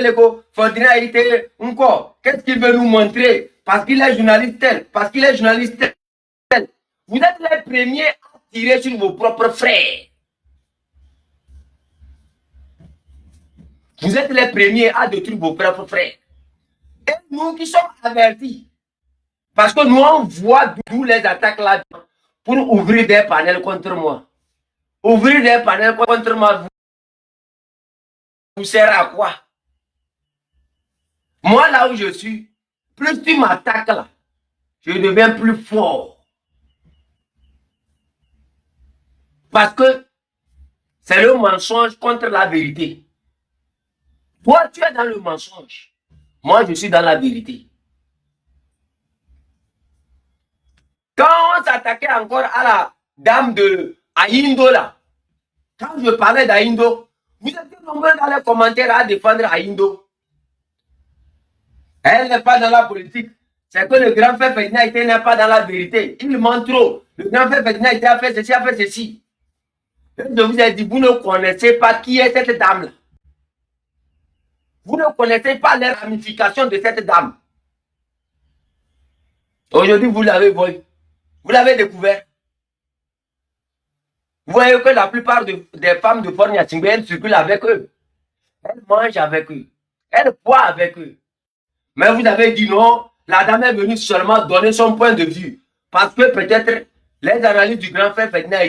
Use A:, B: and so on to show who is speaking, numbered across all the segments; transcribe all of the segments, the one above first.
A: l'écho, Ferdinand a été encore. Qu'est-ce qu'il veut nous montrer? Parce qu'il est journaliste tel, parce qu'il est journaliste tel. Vous êtes les premiers à tirer sur vos propres frères. Vous êtes les premiers à détruire vos propres frères. Et nous qui sommes avertis, parce que nous on voit d'où les attaques là pour ouvrir des panels contre moi. Ouvrir des panels contre moi vous sert à quoi? Moi là où je suis, plus tu m'attaques là, je deviens plus fort. Parce que c'est le mensonge contre la vérité. Toi, tu es dans le mensonge. Moi, je suis dans la vérité. Quand on s'attaquait encore à la dame de Aïndo là, quand je parlais d'Aïndo, vous êtes nombreux dans les commentaires à défendre Aïndo. Elle n'est pas dans la politique. C'est que le grand frère Ferdinand n'est pas dans la vérité. Il ment trop. Le grand frère Ferdinand a fait ceci, a fait ceci. Je vous ai dit, vous ne connaissez pas qui est cette dame-là. Vous ne connaissez pas les ramifications de cette dame. Aujourd'hui, vous l'avez vu. Vous l'avez découvert. Vous voyez que la plupart des femmes de Fornia-Tingbe, elles circulent avec eux. Elles mangent avec eux. Elles boivent avec eux. Mais vous avez dit non, la dame est venue seulement donner son point de vue. Parce que peut-être les analyses du grand frère Ferdinand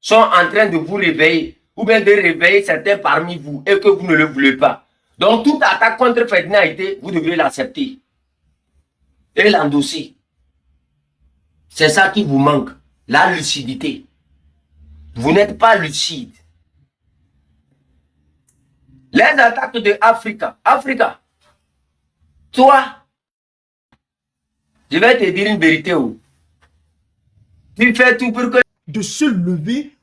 A: sont en train de vous réveiller. Ou bien de réveiller certains parmi vous et que vous ne le voulez pas. Donc toute attaque contre Ferdinand vous devez l'accepter. Et l'endosser. C'est ça qui vous manque. La lucidité. Vous n'êtes pas lucide. Les attaques de Africa. Toi, je vais te dire une vérité. Tu fais tout pour que...
B: De se lever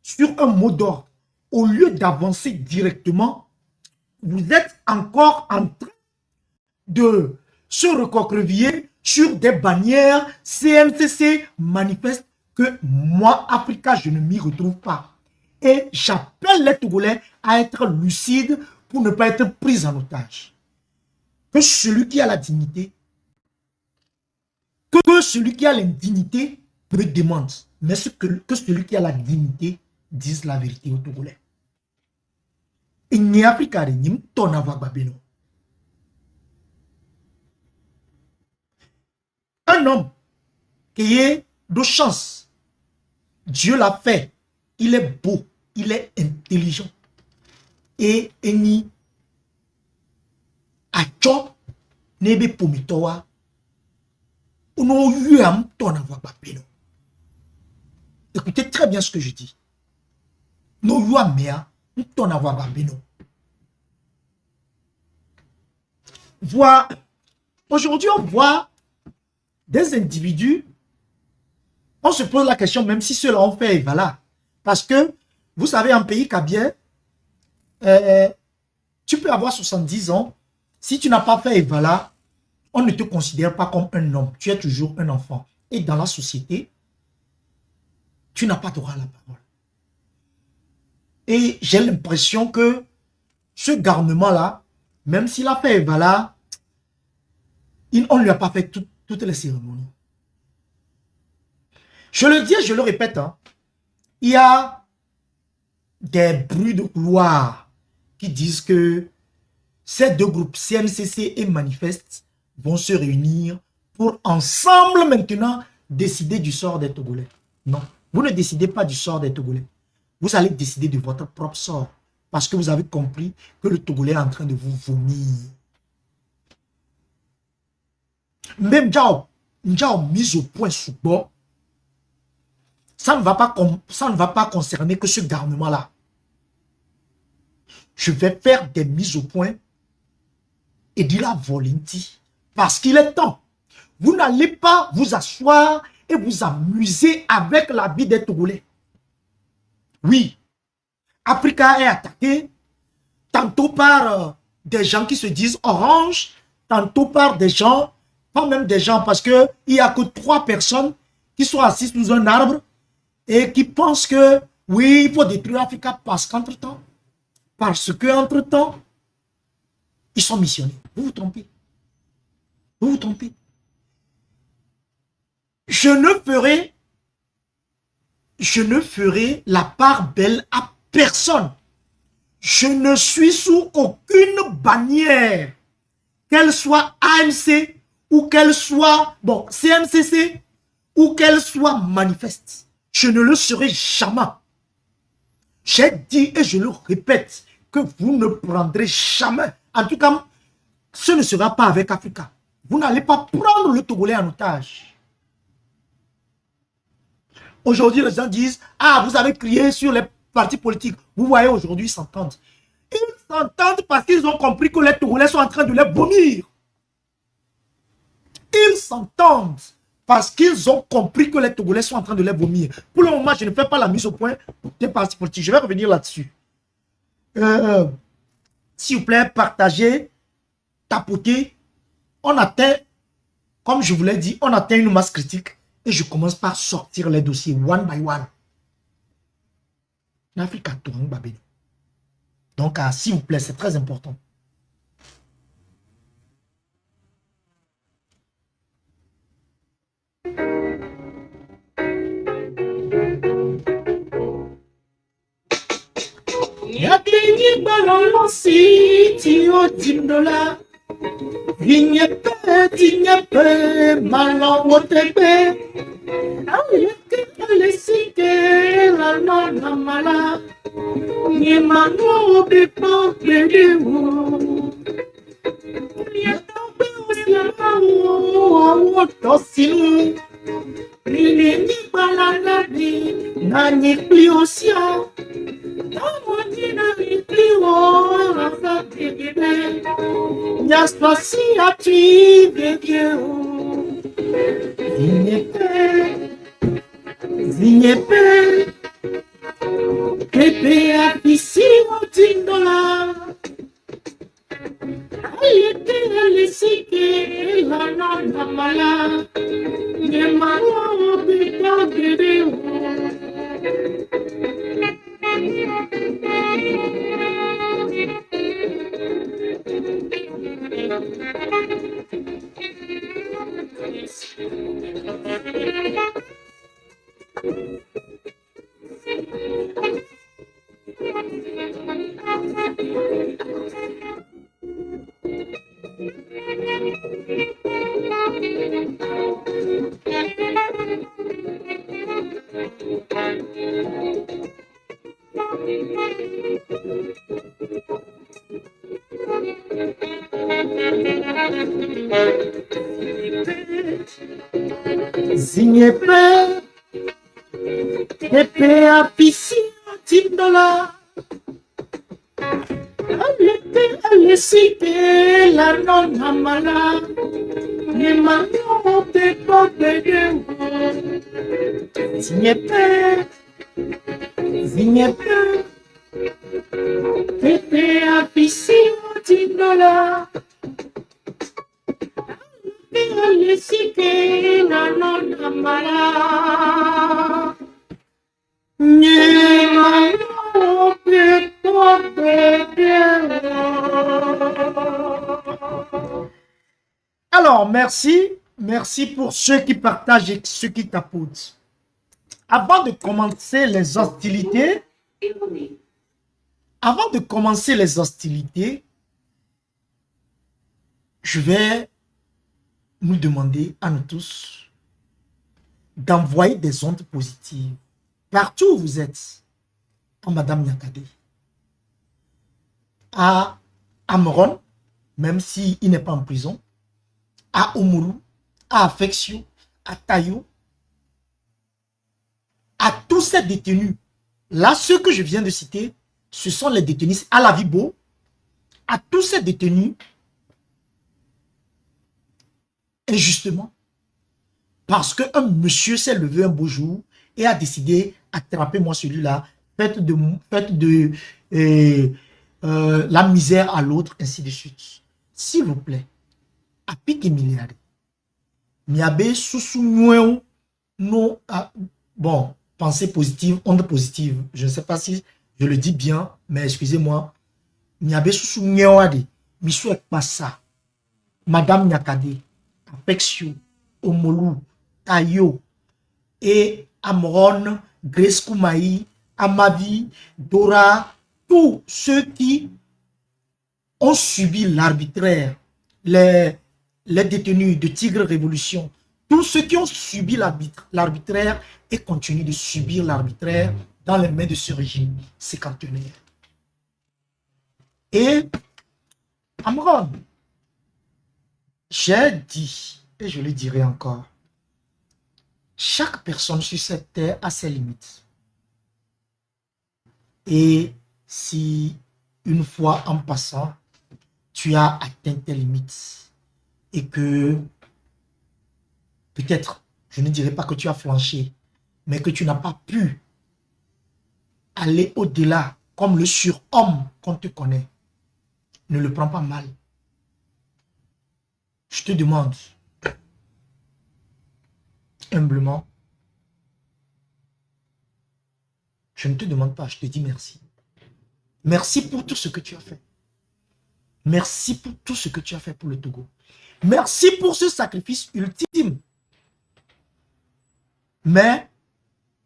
B: sur un mot d'ordre. Au lieu d'avancer directement, vous êtes encore en train de se recroqueviller sur des bannières CNCC manifeste que moi, Africa, je ne m'y retrouve pas. Et j'appelle les Togolais à être lucides pour ne pas être pris en otage. Que celui qui a la dignité, que celui qui a l'indignité me demande, mais que celui qui a la dignité dise la vérité aux Togolais. Et ni Africa, ni ton avoir babino. Un homme qui est de chance, Dieu l'a fait, il est beau, il est intelligent. Et ni acho nebe pomitowa uno yuam ton avoir babino. Écoutez très bien ce que je dis. No yuam mea ton avoir babino. Aujourd'hui, on voit des individus, on se pose la question, même si ceux-là ont fait Evala. Parce que, vous savez, en pays kabien, tu peux avoir 70 ans, si tu n'as pas fait Evala, on ne te considère pas comme un homme, tu es toujours un enfant. Et dans la société, tu n'as pas droit à la parole. Et j'ai l'impression que ce garnement-là, même s'il a fait Evala, on ne lui a pas fait toutes les cérémonies. Je le dis et je le répète, hein, il y a des bruits de couloir qui disent que ces deux groupes, CNCC et Manifeste, vont se réunir pour ensemble maintenant décider du sort des Togolais. Non, vous ne décidez pas du sort des Togolais. Vous allez décider de votre propre sort parce que vous avez compris que le Togolais est en train de vous vomir. Même Njao mise au point sous bord, ça ne va pas concerner que ce garnement-là. Je vais faire des mises au point et de la volonté parce qu'il est temps. Vous n'allez pas vous asseoir et vous amuser avec la vie des Togolais. Oui, Africa est attaqué tantôt par des gens qui se disent orange, tantôt par des gens, pas même des gens, parce qu'il n'y a que 3 personnes qui sont assises sous un arbre et qui pensent que oui, il faut détruire Africa parce qu'entre-temps, Ils sont missionnaires. Vous vous trompez. Vous vous trompez. Je ne ferai la part belle à personne. Je ne suis sous aucune bannière, qu'elle soit AMC ou qu'elle soit, bon, CMCC ou qu'elle soit manifeste. Je ne le serai jamais. J'ai dit et je le répète que vous ne prendrez jamais, en tout cas, ce ne sera pas avec Africa. Vous n'allez pas prendre le Togolais en otage. Aujourd'hui, les gens disent, ah, vous avez crié sur les partis politiques. Vous voyez, aujourd'hui, ils s'entendent. Ils s'entendent parce qu'ils ont compris que les Togolais sont en train de les vomir. Ils s'entendent parce qu'ils ont compris que les Togolais sont en train de les vomir. Pour le moment, je ne fais pas la mise au point des partis politiques. Je vais revenir là-dessus. S'il vous plaît, partagez, tapotez. On atteint, comme je vous l'ai dit, on atteint une masse critique. Et je commence par sortir les dossiers one by one. L'Afrique a tout babé. Donc, s'il vous plaît, c'est très important. Yatini balon si ti o dimdola. Vignepe, malon wotepe. Ayeke alesike la nona mala. Ni mano bepo bedewo. Yatombe osiamawo wotosinu. Rilini balanadi nani pliosia. Tamotina ipliwo rasa bebebe. Yaspasi ati bebeo. Vignepe. Pepe apisi $10. Ayete alesike la nona mala. Yemalo bita bideo. Zignepe, Pepe apisi $10. Alete alesike la nona mala. Ni mano pepo bedewo. Zignepe, Zignepe, Pepe apisi $10. Alesike la nona mala. Ni mano pepo bedewo. Alors, merci. Merci pour ceux qui partagent et ceux qui tapotent. Avant de commencer les hostilités, je vais nous demander à nous tous d'envoyer des ondes positives partout où vous êtes, à Madame Nyakade, à Amron, même s'il n'est pas en prison, à Omuru, à Affection, à Tayo, à tous ces détenus. Là, ceux que je viens de citer, ce sont les détenus à la Vibo, à tous ces détenus, injustement, parce qu'un monsieur s'est levé un beau jour et a décidé, attrapez-moi celui-là, faites de la misère à l'autre, ainsi de suite. S'il vous plaît, à pique milliard, miabe sous non, bon, pensée positive, onde positive, je ne sais pas si je le dis bien, mais excusez-moi, miabe sous Misso Ekpassa, Madame Nyakade, Apexio, Omolu, Tayo, et Amron, Grace Koumaï, Amavi, Dora, tous ceux qui ont subi l'arbitraire, les détenus de Tigre Révolution, tous ceux qui ont subi l'arbitraire et continuent de subir l'arbitraire dans les mains de ce régime cinquantenaire. Et Amron, j'ai dit, et je le dirai encore, chaque personne sur cette terre a ses limites. Et si une fois en passant, tu as atteint tes limites et que peut-être, je ne dirais pas que tu as flanché, mais que tu n'as pas pu aller au-delà comme le surhomme qu'on te connaît, ne le prends pas mal. Je te demande humblement, je ne te demande pas, je te dis merci. Merci pour tout ce que tu as fait. Merci pour tout ce que tu as fait pour le Togo. Merci pour ce sacrifice ultime. Mais,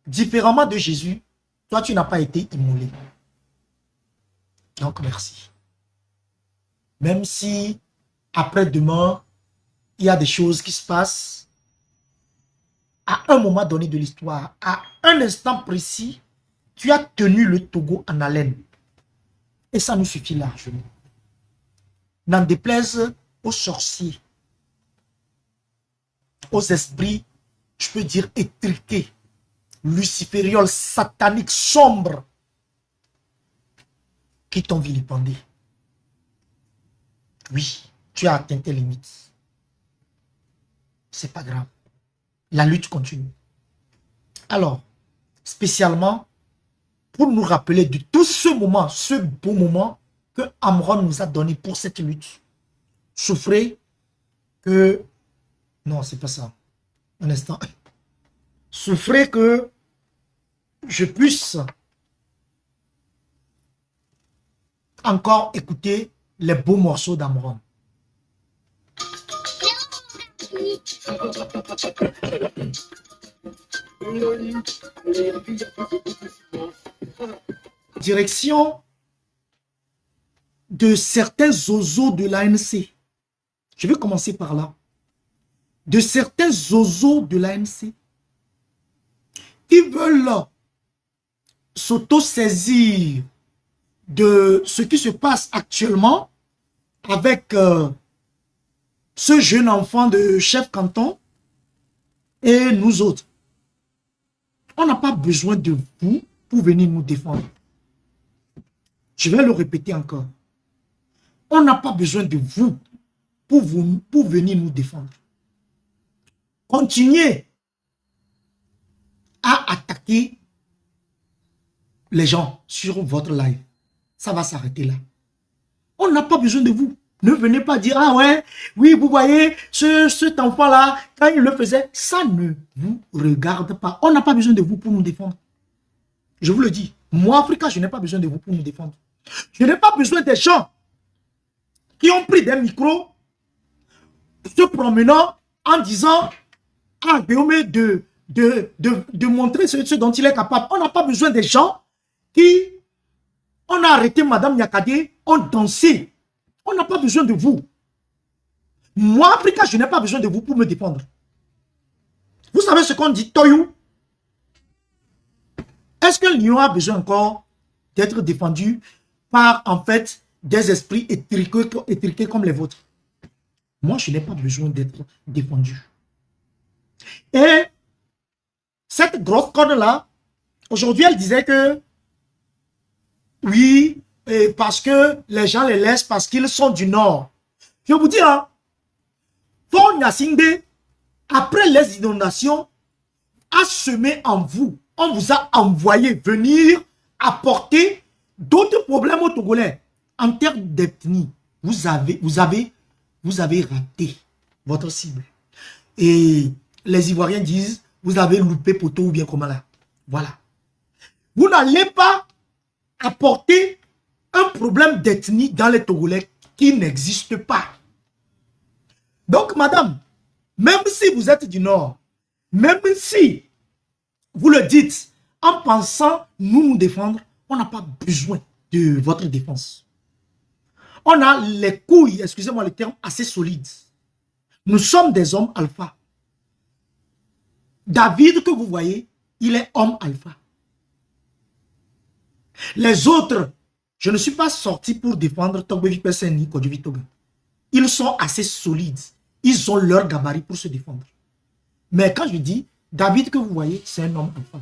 B: différemment de Jésus, toi, tu n'as pas été immolé. Donc, merci. Même si, après-demain, il y a des choses qui se passent, à un moment donné de l'histoire, à un instant précis, tu as tenu le Togo en haleine. Et ça nous suffit largement. N'en déplaise aux sorciers, aux esprits, je peux dire étriqués, luciférioles, sataniques, sombres, qui t'ont vilipendé. Oui, tu as atteint tes limites. C'est pas grave. La lutte continue. Alors, spécialement, pour nous rappeler de tout ce moment, ce beau moment que Amron nous a donné pour cette lutte. Souffrez que... Non, c'est pas ça. Un instant. Souffrez que je puisse encore écouter les beaux morceaux d'Amron. Direction de certains zozos de l'ANC. Je vais commencer par là. De certains zozos de l'ANC qui veulent s'auto-saisir de ce qui se passe actuellement avec ce jeune enfant de chef canton et nous autres. On n'a pas besoin de vous pour venir nous défendre. Je vais le répéter encore. On n'a pas besoin de vous pour venir nous défendre. Continuez à attaquer les gens sur votre live. Ça va s'arrêter là. On n'a pas besoin de vous. Ne venez pas dire, ah ouais, oui, vous voyez, cet enfant-là, quand il le faisait, ça ne vous regarde pas. On n'a pas besoin de vous pour nous défendre. Je vous le dis, moi, Africa, je n'ai pas besoin de vous pour nous défendre. Je n'ai pas besoin des gens qui ont pris des micros, se promenant en disant à Guillaume de montrer ce dont il est capable. On n'a pas besoin des gens qui, on a arrêté Madame Nyakade, on dansait. On n'a pas besoin de vous. Moi, Africa, je n'ai pas besoin de vous pour me défendre. Vous savez ce qu'on dit, Toyou? Est-ce qu'un lion a besoin encore d'être défendu par, en fait, des esprits étriqués comme les vôtres? Moi, je n'ai pas besoin d'être défendu. Et cette grosse conne-là, aujourd'hui, elle disait que oui, et parce que les gens les laissent parce qu'ils sont du Nord. Je vous dis, hein, Fort Gnassingbé, après les inondations, a semé en vous. On vous a envoyé venir apporter d'autres problèmes aux Togolais. En termes d'ethnie, vous avez raté votre cible. Et les Ivoiriens disent, vous avez loupé poteau ou bien comment là. Voilà. Vous n'allez pas apporter un problème d'ethnie dans les Togolais qui n'existe pas. Donc, madame, même si vous êtes du Nord, même si vous le dites en pensant nous défendre, on n'a pas besoin de votre défense. On a les couilles, excusez-moi le terme, assez solides. Nous sommes des hommes alpha. David que vous voyez, il est homme alpha. Les autres, je ne suis pas sorti pour défendre Togbevi Peseni, Kodjovi Toga. Ils sont assez solides. Ils ont leur gabarit pour se défendre. Mais quand je dis David que vous voyez, c'est un homme alpha.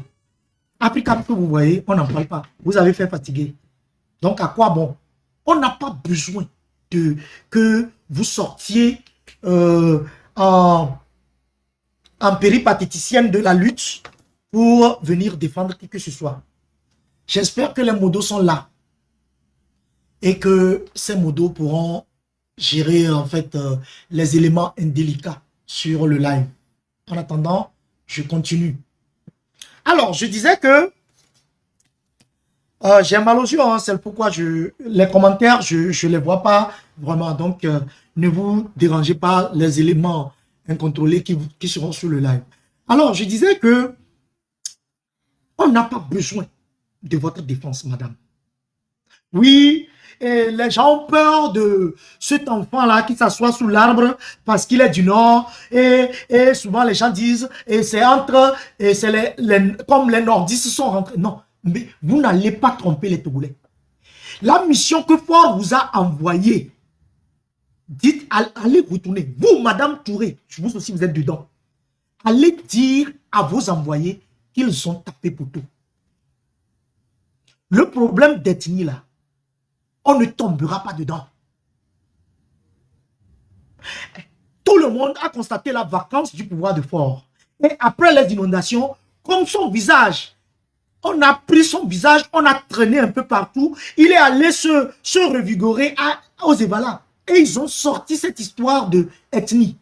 B: Africain que vous voyez, on n'en parle pas. Vous avez fait fatiguer. Donc à quoi bon? On n'a pas besoin que vous sortiez en péripatéticienne de la lutte pour venir défendre qui que ce soit. J'espère que les modos sont là et que ces modos pourront gérer en fait les éléments indélicats sur le live. En attendant, je continue. Alors, je disais que j'ai mal aux yeux, hein, c'est pourquoi les commentaires, je ne les vois pas vraiment. Donc, ne vous dérangez pas les éléments incontrôlés qui seront sur le live. Alors, je disais que on n'a pas besoin de votre défense, madame. Oui, et les gens ont peur de cet enfant-là qui s'assoit sous l'arbre parce qu'il est du Nord. Et souvent, les gens disent, et c'est entre, et c'est comme les nordistes sont rentrés. Non, mais vous n'allez pas tromper les Togolais. La mission que Ford vous a envoyée, dites, allez retourner. Vous, madame Touré, je vous aussi, vous êtes dedans. Allez dire à vos envoyés qu'ils ont tapé pour tout. Le problème d'ethnie là, on ne tombera pas dedans. Tout le monde a constaté la vacance du pouvoir de Ford. Et après les inondations, comme son visage, on a pris son visage, on a traîné un peu partout, il est allé se revigorer aux Evala. Et ils ont sorti cette histoire de ethnie.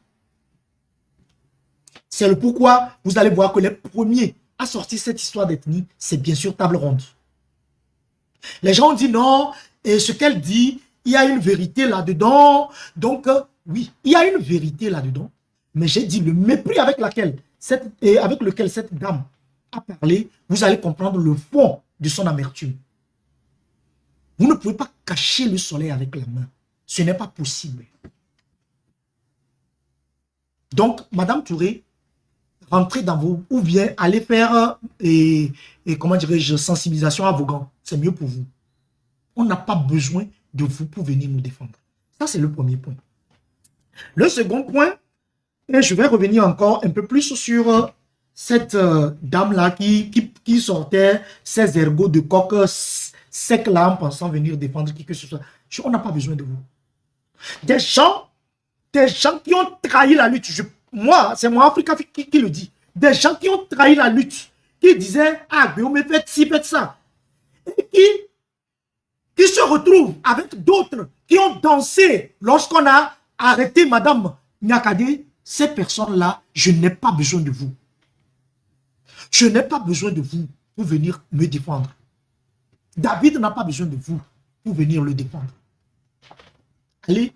B: C'est le pourquoi vous allez voir que les premiers à sortir cette histoire d'ethnie, c'est bien sûr Table Ronde. Les gens ont dit non, et ce qu'elle dit, il y a une vérité là-dedans. Donc, oui, il y a une vérité là-dedans. Mais j'ai dit le mépris avec lequel cette dame a parlé, vous allez comprendre le fond de son amertume. Vous ne pouvez pas cacher le soleil avec la main. Ce n'est pas possible. Donc, Madame Touré, rentrez dans vos... Ou bien allez faire, comment dirais-je, sensibilisation à vos gants. C'est mieux pour vous. On n'a pas besoin de vous pour venir nous défendre. Ça, c'est le premier point. Le second point, et je vais revenir encore un peu plus sur cette dame-là qui sortait ses ergots de coq sec là en pensant venir défendre qui que ce soit. On n'a pas besoin de vous. Des gens qui ont trahi la lutte. Moi, c'est moi, Africa qui le dit. Des gens qui ont trahi la lutte, qui disaient, ah, mais on me fait ci, fait ça. Et qui se retrouvent avec d'autres qui ont dansé lorsqu'on a arrêté Madame Nyakade. Ces personnes-là, je n'ai pas besoin de vous. Je n'ai pas besoin de vous pour venir me défendre. David n'a pas besoin de vous pour venir le défendre. Allez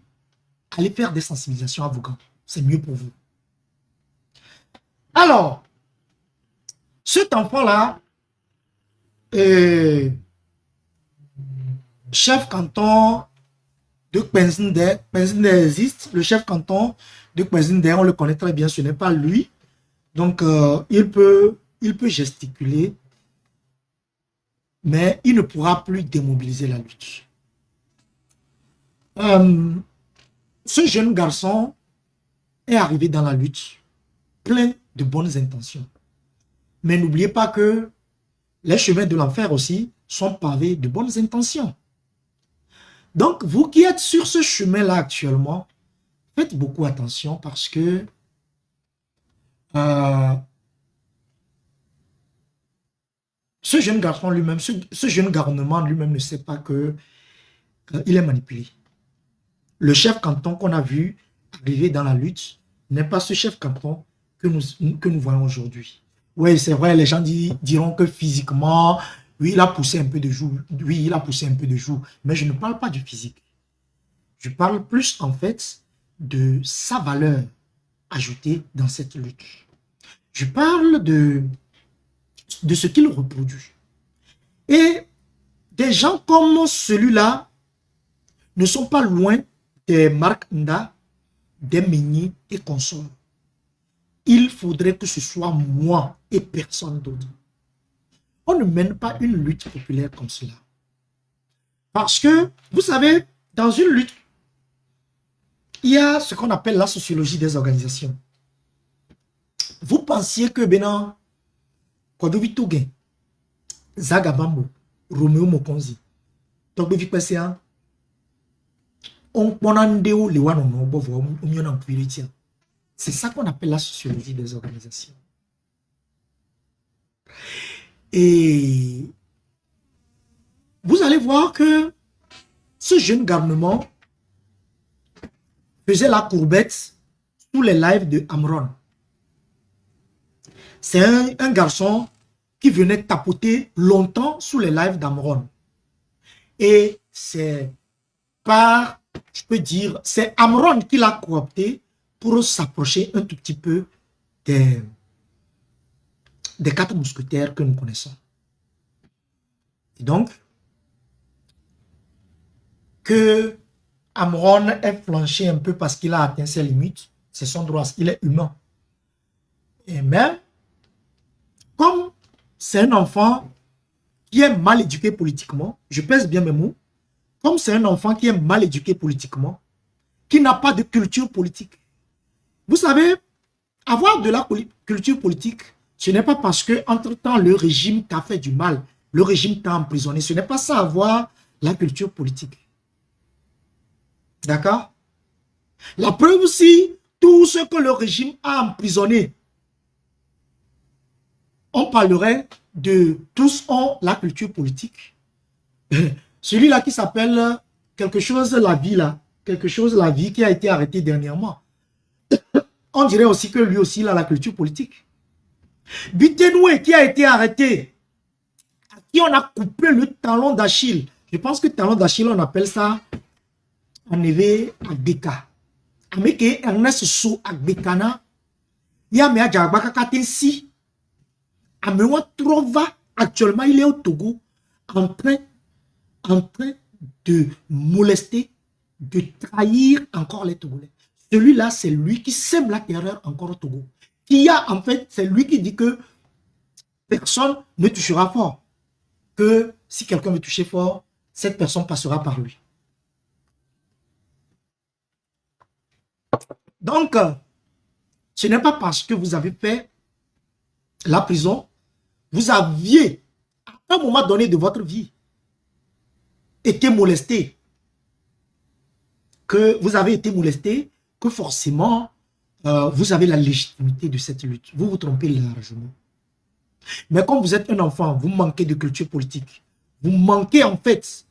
B: faire des sensibilisations à vos gants. C'est mieux pour vous. Alors, cet enfant-là, chef canton de Kwenzinde existe. Le chef canton de Kwenzinde, on le connaît très bien, ce n'est pas lui. Donc, il peut gesticuler, mais il ne pourra plus démobiliser la lutte. Ce jeune garçon est arrivé dans la lutte plein de bonnes intentions. Mais n'oubliez pas que les chemins de l'enfer aussi sont pavés de bonnes intentions. Donc, vous qui êtes sur ce chemin-là actuellement, faites beaucoup attention parce que ce jeune garçon lui-même, ce jeune garnement lui-même ne sait pas que il est manipulé. Le chef canton qu'on a vu arriver dans la lutte n'est pas ce chef canton que nous voyons aujourd'hui. Oui, c'est vrai, les gens diront que physiquement, oui, il a poussé un peu de joue. Oui, il a poussé un peu de joue. Mais je ne parle pas du physique. Je parle plus en fait de sa valeur ajoutée dans cette lutte. Je parle de ce qu'il reproduit. Et des gens comme celui-là ne sont pas loin des Marc Nda, des Meigny et consorts. Il faudrait que ce soit moi et personne d'autre. On ne mène pas une lutte populaire comme cela. Parce que, vous savez, dans une lutte, il y a ce qu'on appelle la sociologie des organisations. Vous pensiez que Bénin, Kwadovi Toguin, Zagabambo, Roméo Mokonzi, Togbevi Kwesian, c'est ça qu'on appelle la sociologie des organisations. Et vous allez voir que ce jeune garnement faisait la courbette sous les lives de Amron. C'est un garçon qui venait tapoter longtemps sous les lives d'Amron. Et c'est par, je peux dire, c'est Amron qui l'a coopté pour s'approcher un tout petit peu des 4 mousquetaires que nous connaissons. Et donc, que Amron ait flanché un peu parce qu'il a atteint ses limites, c'est son droit, il est humain. Et même, comme c'est un enfant qui est mal éduqué politiquement, je pèse bien mes mots, comme c'est un enfant qui est mal éduqué politiquement, qui n'a pas de culture politique. Vous savez, avoir de la culture politique, ce n'est pas parce que, entre-temps, le régime t'a fait du mal, le régime t'a emprisonné. Ce n'est pas ça, avoir la culture politique. D'accord? La preuve aussi, tout ce que le régime a emprisonné, on parlerait de tous ont la culture politique. Celui-là qui s'appelle quelque chose la vie là, quelque chose la vie qui a été arrêté dernièrement. On dirait aussi que lui aussi il a la culture politique. Bitenoué qui a été arrêté, à qui on a coupé le talon d'Achille. Je pense que talon d'Achille on appelle ça Anévé Agbeka. Ameke Ernest Sou Agbekana. Yamea Djabaka Katensi. Amewa Trova, actuellement, il est au Togo en train de molester, de trahir encore les Togolais. Celui-là, c'est lui qui sème la terreur encore au Togo. En fait, c'est lui qui dit que personne ne touchera fort. Que si quelqu'un veut toucher fort, cette personne passera par lui. Donc, ce n'est pas parce que vous avez fait la prison, vous aviez, à un moment donné de votre vie, été molesté, que vous avez été molesté, que forcément, vous avez la légitimité de cette lutte. Vous vous trompez largement. Mais comme vous êtes un enfant, vous manquez de culture politique. Vous manquez en fait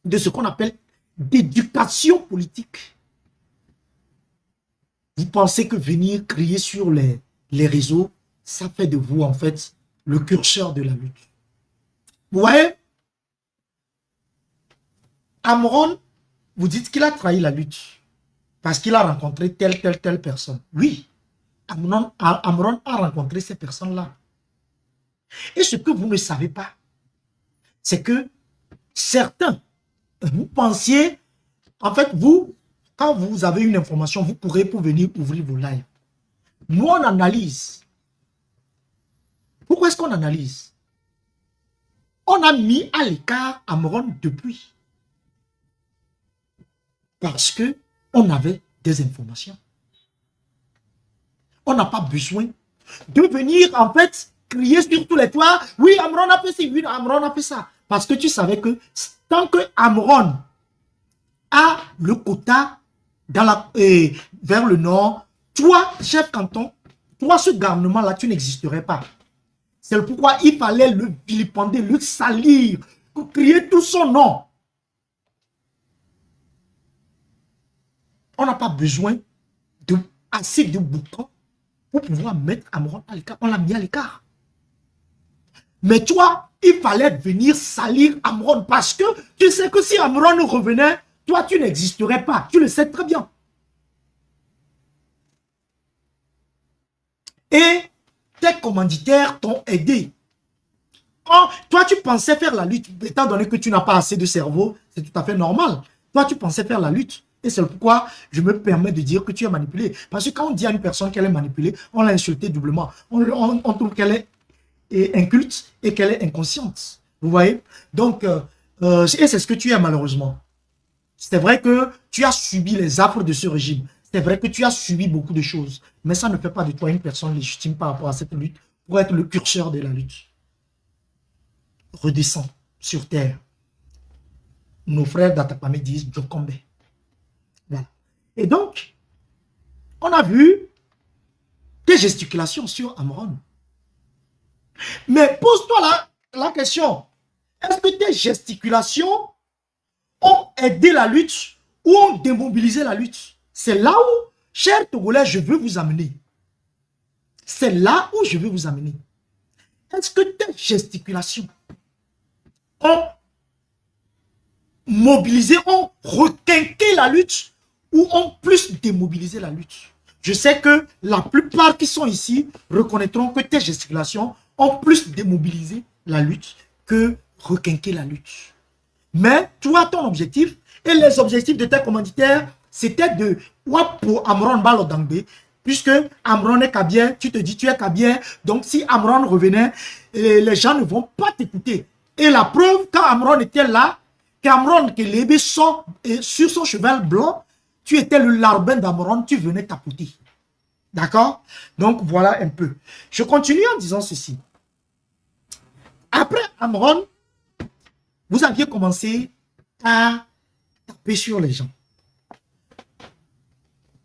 B: de ce qu'on appelle d'éducation politique. Vous pensez que venir crier sur les réseaux, ça fait de vous en fait le curseur de la lutte. Vous voyez, Amron, vous dites qu'il a trahi la lutte parce qu'il a rencontré telle personne. Oui, Amron a rencontré ces personnes-là. Et ce que vous ne savez pas, c'est que certains, vous pensiez, en fait, vous, quand vous avez une information, vous pourrez pour venir ouvrir vos lives. Nous, on analyse. Pourquoi est-ce qu'on analyse? On a mis à l'écart Amron depuis. Parce que on avait des informations. On n'a pas besoin de venir, en fait, crier sur tous les toits. Oui, Amron a fait ci, oui, Amron a fait ça. Parce que tu savais que tant que Amron a le quota dans vers le nord, toi, chef canton, toi, ce gouvernement-là, tu n'existerais pas. C'est pourquoi il fallait le vilipender, le salir, crier tout son nom. On n'a pas besoin de assez de boutons pour pouvoir mettre Amron à l'écart. On l'a mis à l'écart. Mais toi, il fallait venir salir Amron parce que tu sais que si Amron revenait, toi, tu n'existerais pas. Tu le sais très bien. Et tes commanditaires t'ont aidé. Oh, toi, tu pensais faire la lutte. Étant donné que tu n'as pas assez de cerveau, c'est tout à fait normal. Toi, tu pensais faire la lutte. Et c'est pourquoi je me permets de dire que tu es manipulé. Parce que quand on dit à une personne qu'elle est manipulée, on l'a insultée doublement. On trouve qu'elle est inculte et qu'elle est inconsciente. Vous voyez? Donc, et c'est ce que tu es malheureusement. C'est vrai que tu as subi les affres de ce régime. C'est vrai que tu as subi beaucoup de choses. Mais ça ne fait pas de toi une personne légitime par rapport à cette lutte pour être le curseur de la lutte. Redescends sur terre. Nos frères d'Atapamé disent Djokombe. Voilà. Et donc, on a vu des gesticulations sur Amron. Mais pose-toi la question. Est-ce que tes gesticulations ont aidé la lutte ou ont démobilisé la lutte? C'est là où, chers Togolais, je veux vous amener. C'est là où je veux vous amener. Est-ce que tes gesticulations ont mobilisé, ont requinqué la lutte ou ont plus démobilisé la lutte? Je sais que la plupart qui sont ici reconnaîtront que tes gesticulations ont plus démobilisé la lutte que requinqué la lutte. Mais toi, ton objectif et les objectifs de tes commanditaires, c'était de Wapo Amron Balodangbe, puisque Amron est Kabien, tu te dis tu es Kabien, donc si Amron revenait, les gens ne vont pas t'écouter. Et la preuve, quand Amron était là, qu'Amron, que l'ébé sort sur son cheval blanc, tu étais le larbin d'Amron, tu venais tapoter. D'accord? Donc voilà un peu. Je continue en disant ceci. Après Amron, vous aviez commencé à taper sur les gens.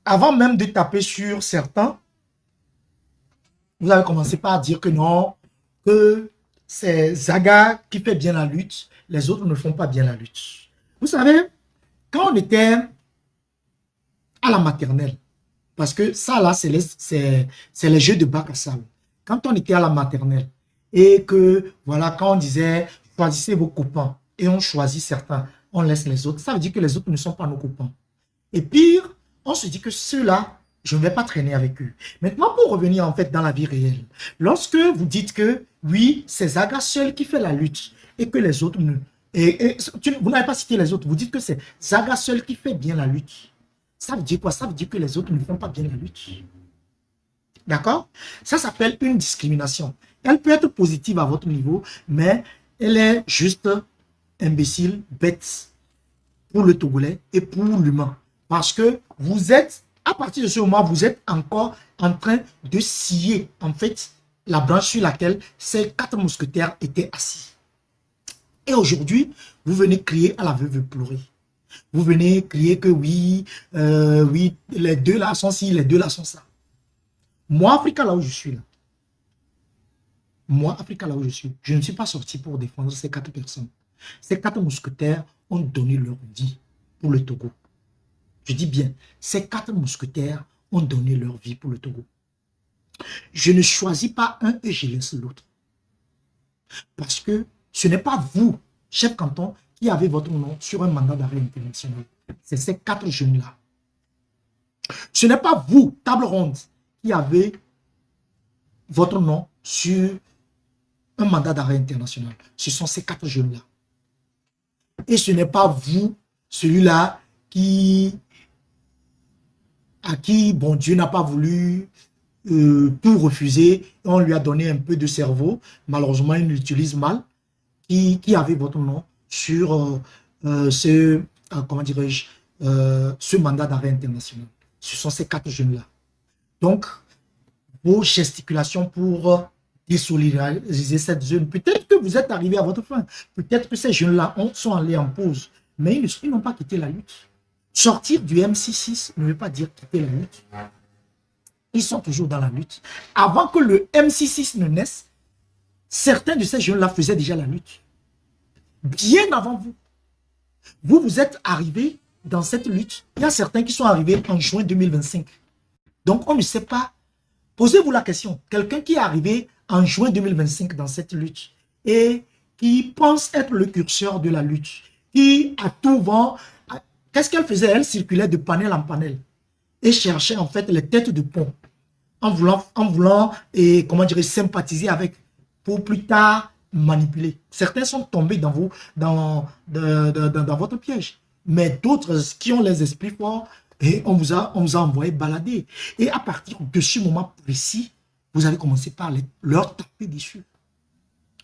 B: Avant même de taper sur certains, vous avez commencé par dire que non, que c'est Zaga qui fait bien la lutte, les autres ne font pas bien la lutte. Vous savez, quand on était à la maternelle, parce que ça là, c'est les jeux de bac à sable. Quand on était à la maternelle, et que, voilà, quand on disait, choisissez vos copains, et on choisit certains, on laisse les autres, ça veut dire que les autres ne sont pas nos copains. Et pire, on se dit que ceux-là, je ne vais pas traîner avec eux. Maintenant, pour revenir en fait dans la vie réelle, lorsque vous dites que, oui, c'est Zaga seul qui fait la lutte, et que les autres ne... vous n'avez pas cité les autres, vous dites que c'est Zaga seul qui fait bien la lutte. Ça veut dire quoi? Ça veut dire que les autres ne font pas bien la lutte. D'accord? Ça s'appelle une discrimination. Elle peut être positive à votre niveau, mais elle est juste imbécile, bête pour le Togolais et pour l'humain. Parce que vous êtes, à partir de ce moment, vous êtes encore en train de scier, en fait, la branche sur laquelle ces 4 mousquetaires étaient assis. Et aujourd'hui, vous venez crier à la veuve pleurer. Vous venez crier que oui, oui, les deux là sont ci, les deux là sont ça. Moi, Africa, là où je suis, là, moi, Africa, là où je suis, je ne suis pas sorti pour défendre ces 4 personnes. Ces 4 mousquetaires ont donné leur vie pour le Togo. Je dis bien, ces 4 mousquetaires ont donné leur vie pour le Togo. Je ne choisis pas un et je laisse l'autre. Parce que ce n'est pas vous, chef canton, qui avez votre nom sur un mandat d'arrêt international. C'est ces 4 jeunes-là. Ce n'est pas vous, table ronde, qui avez votre nom sur un mandat d'arrêt international. Ce sont ces 4 jeunes-là. Et ce n'est pas vous, celui-là, à qui, bon, Dieu n'a pas voulu tout refuser. On lui a donné un peu de cerveau. Malheureusement, il l'utilise mal. Qui avait votre nom sur comment dirais-je, ce mandat d'arrêt international. Ce sont ces 4 jeunes-là. Donc, vos gesticulations pour désolidariser cette zone, peut-être que vous êtes arrivé à votre fin. Peut-être que ces jeunes-là sont allés en pause. Mais ils n'ont pas quitté la lutte. Sortir du MC6 ne veut pas dire quitter la lutte. Ils sont toujours dans la lutte. Avant que le MC6 ne naisse, certains de ces jeunes-là faisaient déjà la lutte. Bien avant vous. Vous êtes arrivés dans cette lutte. Il y a certains qui sont arrivés en juin 2025. Donc, on ne sait pas. Posez-vous la question. Quelqu'un qui est arrivé en juin 2025 dans cette lutte et qui pense être le curseur de la lutte, qui à tout vent, Qu'est-ce qu'elle faisait? Elle circulait de panel en panel et cherchait en fait les têtes de pont en voulant et comment dire, sympathiser avec pour plus tard manipuler. Certains sont tombés dans votre piège, mais d'autres qui ont les esprits forts, et on vous a envoyé balader. Et à partir de ce moment précis, vous avez commencé par leur taper dessus.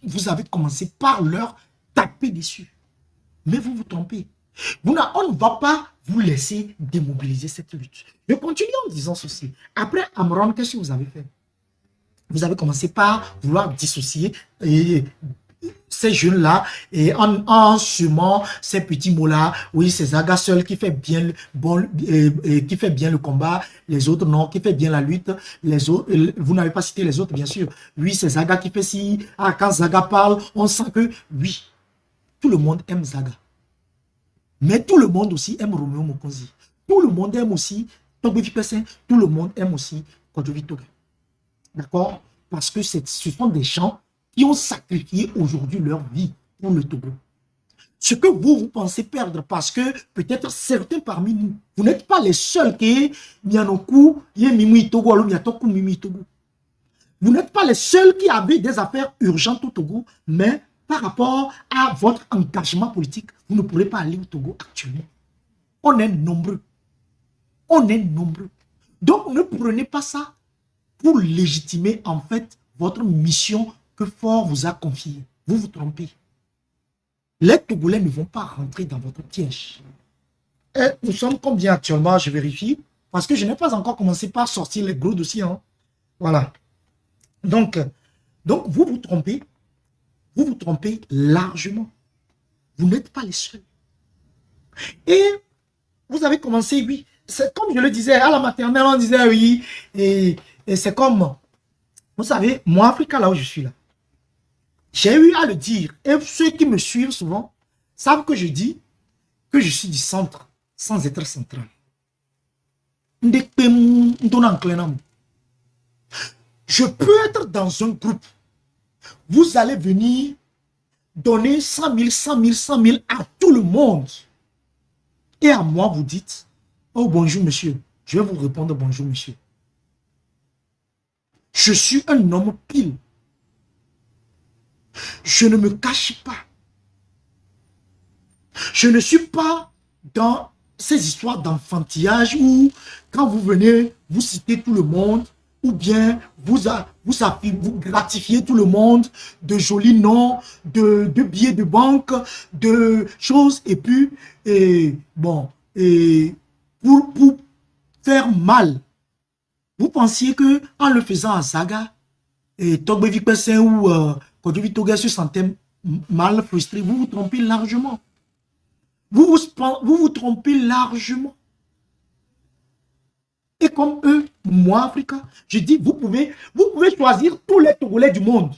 B: Vous avez commencé par leur taper dessus. Mais vous vous trompez. On ne va pas vous laisser démobiliser cette lutte. Je continue en disant ceci. Après Amron, qu'est-ce que vous avez fait? Vous avez commencé par vouloir dissocier ces jeunes-là et en semant ces petits mots-là. Oui, c'est Zaga seul qui fait bien qui fait bien le combat, les autres non, qui fait bien la lutte. Les autres, vous n'avez pas cité les autres, bien sûr. Oui, c'est Zaga qui fait si. Ah, quand Zaga parle, on sent que oui, tout le monde aime Zaga. Mais tout le monde aussi aime Romeo Mokonzi. Tout le monde aime aussi Togbe Vipessin. Tout le monde aime aussi Kodjovi Toga. D'accord? Parce que ce sont des gens qui ont sacrifié aujourd'hui leur vie pour le Togo. Ce que vous pensez perdre, parce que peut-être certains parmi nous, vous n'êtes pas les seuls qui Mianoku, Mimi Togo, Miatoku Mimi Togo. Vous n'êtes pas les seuls qui avaient des affaires urgentes au Togo, mais par rapport à votre engagement politique, vous ne pourrez pas aller au Togo actuellement. On est nombreux. On est nombreux. Donc, ne prenez pas ça pour légitimer en fait votre mission que Fort vous a confiée. Vous vous trompez. Les Togolais ne vont pas rentrer dans votre piège. Et nous sommes combien actuellement? Je vérifie. Parce que je n'ai pas encore commencé par sortir les gros dossiers. Hein. Voilà. Donc, vous vous trompez. Vous vous trompez largement. Vous n'êtes pas les seuls. Et vous avez commencé, oui. C'est comme je le disais, à la maternelle, on disait oui. Et c'est comme, vous savez, moi, Africa, là où je suis là, j'ai eu à le dire. Et ceux qui me suivent souvent savent que je dis que je suis du centre sans être central. Je peux être dans un groupe. Vous allez venir donner 100 000, 100 000, 100 000 à tout le monde. Et à moi, vous dites, oh bonjour monsieur. Je vais vous répondre bonjour monsieur. Je suis un homme pile. Je ne me cache pas. Je ne suis pas dans ces histoires d'enfantillage où quand vous venez, vous citez tout le monde ou bien vous gratifiez tout le monde de jolis noms, de billets de banque, de choses et puis, pour faire mal. Vous pensiez que en le faisant à Zaga, Togbe Vipessin ou Kodjovi Toga se sentait mal frustré. Vous vous trompez largement. Vous vous trompez largement. Et comme eux, moi, Africa, je dis, vous pouvez choisir tous les Togolais du monde.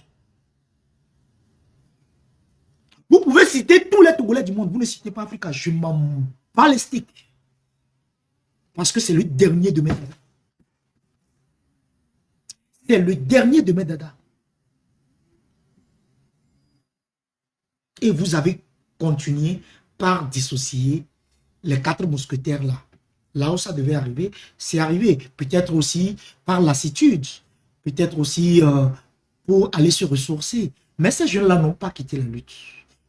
B: Vous pouvez citer tous les Togolais du monde. Vous ne citez pas Africa. Je m'en bats les sticks. Parce que c'est le dernier de mes dadas. C'est le dernier de mes dadas. Et vous avez continué par dissocier les 4 mousquetaires là. Là où ça devait arriver, c'est arrivé. Peut-être aussi par lassitude. Peut-être aussi pour aller se ressourcer. Mais ces jeunes-là n'ont pas quitté la lutte.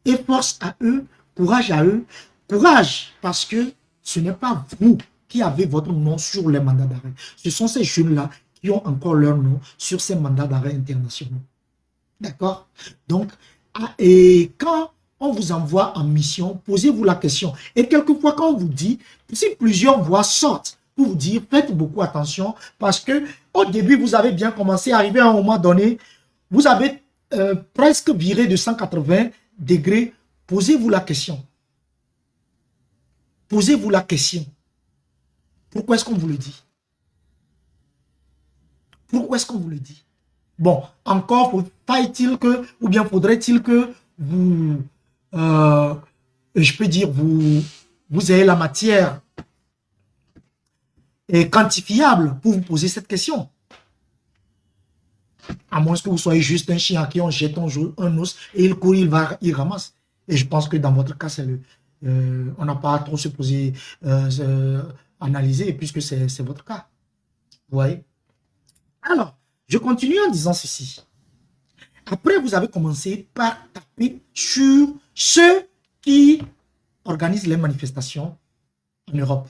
B: Et force à eux, courage à eux. Courage parce que ce n'est pas vous qui avez votre nom sur les mandats d'arrêt. Ce sont ces jeunes-là qui ont encore leur nom sur ces mandats d'arrêt internationaux. D'accord? Donc, et quand on vous envoie en mission, posez-vous la question. Et quelquefois, quand on vous dit, si plusieurs voix sortent pour vous dire, faites beaucoup attention, parce que au début, vous avez bien commencé, arrivé à un moment donné, vous avez presque viré de 180 degrés. Posez-vous la question. Posez-vous la question. Pourquoi est-ce qu'on vous le dit? Pourquoi est-ce qu'on vous le dit? Bon, encore faudrait-il que, ou bien faudrait-il que vous, je peux dire, vous ayez la matière quantifiable pour vous poser cette question. À moins que vous soyez juste un chien à qui on jette un os et il court, il ramasse. Et je pense que dans votre cas, c'est on n'a pas trop se poser, analyser, puisque c'est votre cas. Vous voyez? Alors, je continue en disant ceci. Après, vous avez commencé par taper sur ceux qui organisent les manifestations en Europe.